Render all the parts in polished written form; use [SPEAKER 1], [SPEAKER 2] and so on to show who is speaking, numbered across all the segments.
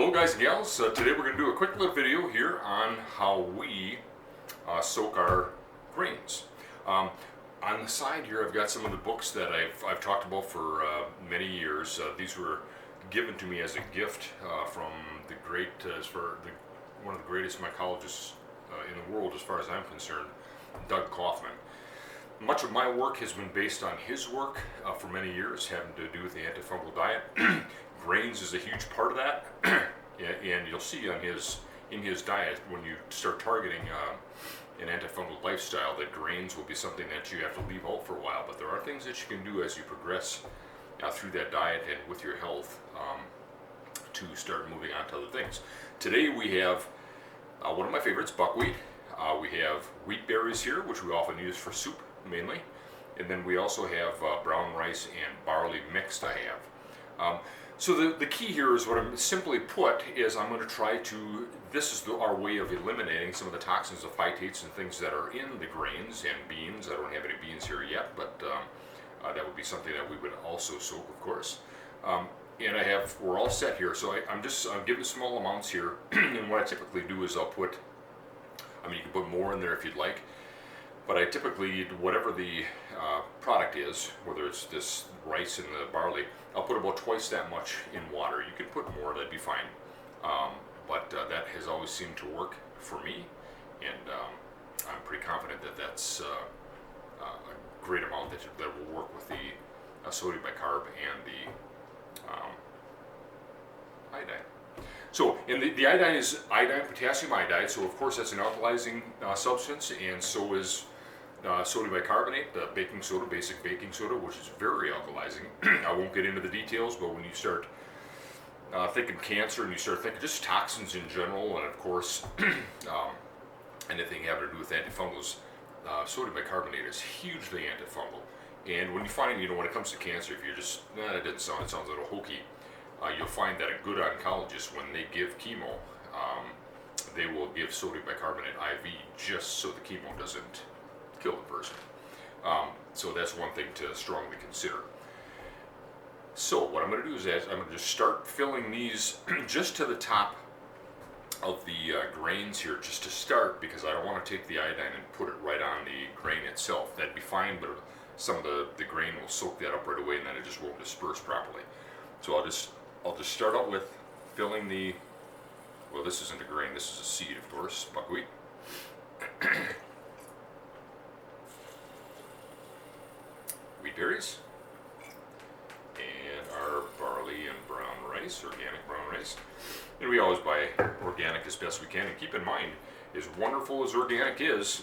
[SPEAKER 1] Hello guys and gals, today we're going to do a quick little video here on how we soak our grains. On the side here I've got some of the books that I've talked about for many years. These were given to me as a gift from the great, one of the greatest mycologists in the world as far as I'm concerned, Doug Kaufman. Much of my work has been based on his work for many years, having to do with the antifungal diet. Grains is a huge part of that, and you'll see on in his diet when you start targeting an antifungal lifestyle that grains will be something that you have to leave out for a while. But there are things that you can do as you progress through that diet and with your health to start moving on to other things. Today we have one of my favorites, buckwheat. We have wheat berries here, which we often use for soup mainly, and then we also have brown rice and barley mixed. So the key here is what I'm simply put is I'm going to try to, this is our way of eliminating some of the toxins, the phytates and things that are in the grains and beans. I don't have any beans here yet, but that would be something that we would also soak, of course. And we're all set here, so I'm giving small amounts here, and what I typically do is I'll put, you can put more in there if you'd like, but I typically, whatever the product is, whether it's this rice and the barley, I'll put about twice that much in water. You can put more, that'd be fine. But that has always seemed to work for me, and I'm pretty confident that that's a great amount that will work with the sodium bicarb and the iodine. So, and the iodine is iodine potassium iodide, so of course that's an alkalizing substance, and so is sodium bicarbonate, the baking soda, basic baking soda, which is very alkalizing. I won't get into the details, but when you start thinking cancer and you start thinking just toxins in general, and of course anything having to do with antifungals, sodium bicarbonate is hugely antifungal. And when you find, when it comes to cancer, if you're just, it sounds a little hokey, you'll find that a good oncologist, when they give chemo, they will give sodium bicarbonate IV just so the chemo doesn't kill the person. So that's one thing to strongly consider. So what I'm going to do is I'm going to just start filling these just to the top of the grains here, just to start, because I don't want to take the iodine and put it right on the grain itself. That'd be fine, but some of the grain will soak that up right away, and then it just won't disperse properly. So I'll just start out with filling the, well, this isn't a grain, this is a seed, of course, buckwheat. Wheat berries, and our barley and brown rice, organic brown rice. And we always buy organic as best we can. And keep in mind, as wonderful as organic is,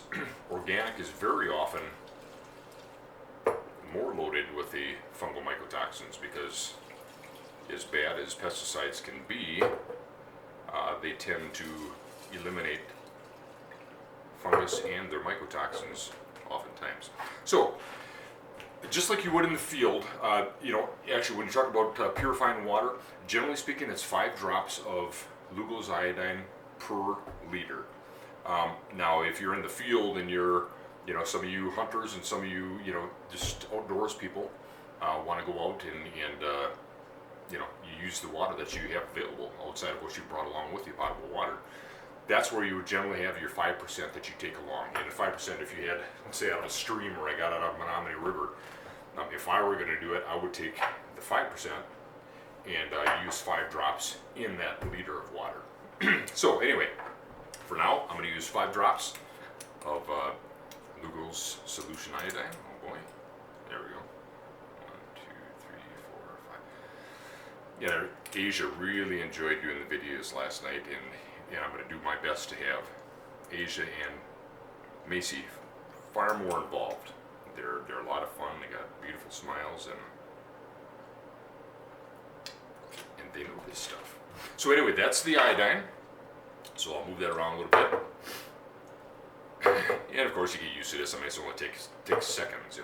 [SPEAKER 1] organic is very often more loaded with the fungal mycotoxins, because as bad as pesticides can be, they tend to eliminate fungus and their mycotoxins oftentimes. So, just like you would in the field, actually when you talk about purifying water, generally speaking, it's 5 drops of Lugols Iodine per liter. Now, if you're in the field and you're, some of you hunters and some of you, just outdoors people want to go out and you use the water that you have available outside of what you brought along with you, potable water. That's where you would generally have your 5% that you take along. And the 5%, if you had, let's say, out of a stream or I got out of Menominee River, if I were going to do it, I would take the 5% and use 5 drops in that liter of water. So anyway, for now, I'm going to use 5 drops of Lugols solution iodine. Oh boy, there we go. 1, 2, 3, 4, 5. Yeah, Asia really enjoyed doing the videos last night, and I'm going to do my best to have Asia and Macy far more involved. They're a lot of fun. They got beautiful smiles, and they know this stuff. So anyway, that's the iodine. So I'll move that around a little bit. And of course you get used to this. It's only takes seconds,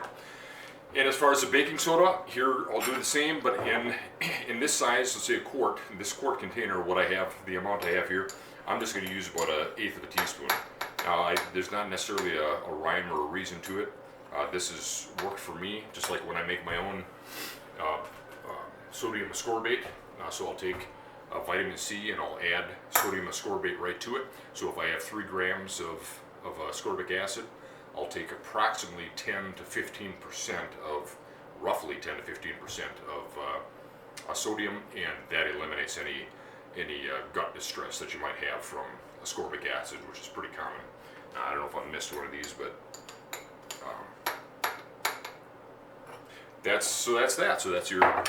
[SPEAKER 1] And as far as the baking soda, here I'll do the same, but in this size, let's say a quart, this quart container, what I have, the amount I have here, I'm just going to use about 1/8 of a teaspoon. Now, there's not necessarily a rhyme or a reason to it. This has worked for me, just like when I make my own sodium ascorbate. So I'll take vitamin C, and I'll add sodium ascorbate right to it. So if I have 3 grams of ascorbic acid, I'll take approximately 10 to 15% of, roughly 10 to 15% of sodium, and that eliminates any gut distress that you might have from ascorbic acid, which is pretty common. I don't know if I missed one of these, but that's that. So that's your.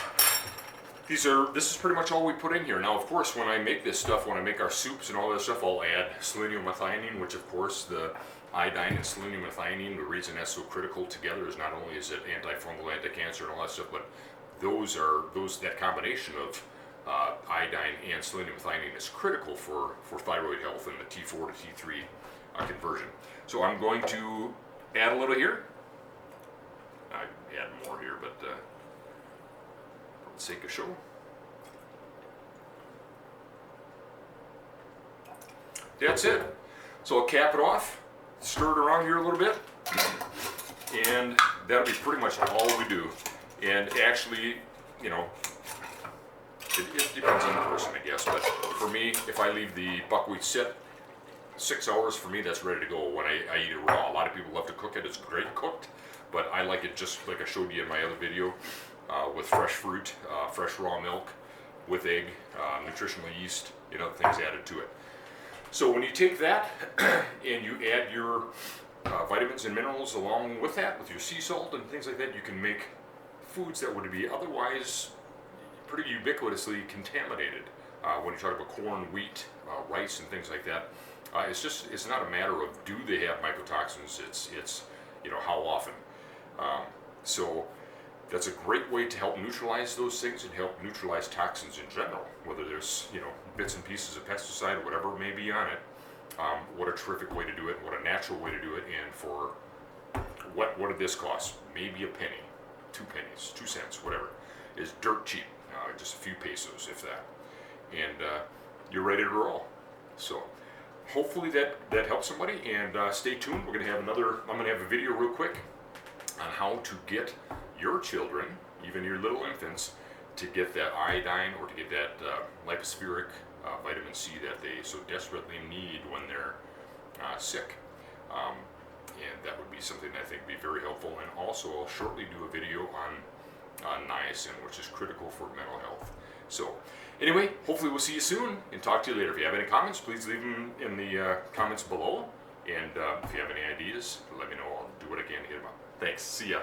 [SPEAKER 1] This is pretty much all we put in here. Now, of course, when I make this stuff, when I make our soups and all that stuff, I'll add selenium methionine, which, of course, the iodine and selenium methionine, the reason that's so critical together is not only is it antifungal, anti-cancer, and all that stuff, but that combination of iodine and selenium methionine is critical for thyroid health and the T4 to T3 conversion. So I'm going to add a little here. I add more here, but for the sake of show. That's it. So I'll cap it off, stir it around here a little bit, and that'll be pretty much all we do. And actually, you know, it depends on the person, I guess, but for me, if I leave the buckwheat sit 6 hours, for me that's ready to go when I eat it raw. A lot of people love to cook it. It's great cooked, but I like it just like I showed you in my other video, with fresh fruit, fresh raw milk, with egg, nutritional yeast, and other things added to it. So when you take that and you add your vitamins and minerals along with that, with your sea salt and things like that, you can make foods that would be otherwise pretty ubiquitously contaminated. When you talk about corn, wheat, rice, and things like that, it's not a matter of do they have mycotoxins. It's you know, how often. So that's a great way to help neutralize those things and help neutralize toxins in general. Whether there's, you know, bits and pieces of pesticide or whatever may be on it. What a terrific way to do it. What a natural way to do it. And for what did this cost? Maybe a penny, 2 pennies, 2 cents, whatever. Is dirt cheap. Just a few pesos, if that. And you're ready to roll. So hopefully that helps somebody. And stay tuned. We're going to have I'm going to have a video real quick on how to get your children, even your little infants, to get that iodine or to get that lipospheric vitamin C that they so desperately need when they're sick. And that would be something I think would be very helpful. And also I'll shortly do a video on niacin, which is critical for mental health. So anyway, hopefully we'll see you soon and talk to you later. If you have any comments, please leave them in the comments below. And if you have any ideas, let me know. I'll do what I can to get them up. Thanks. See ya.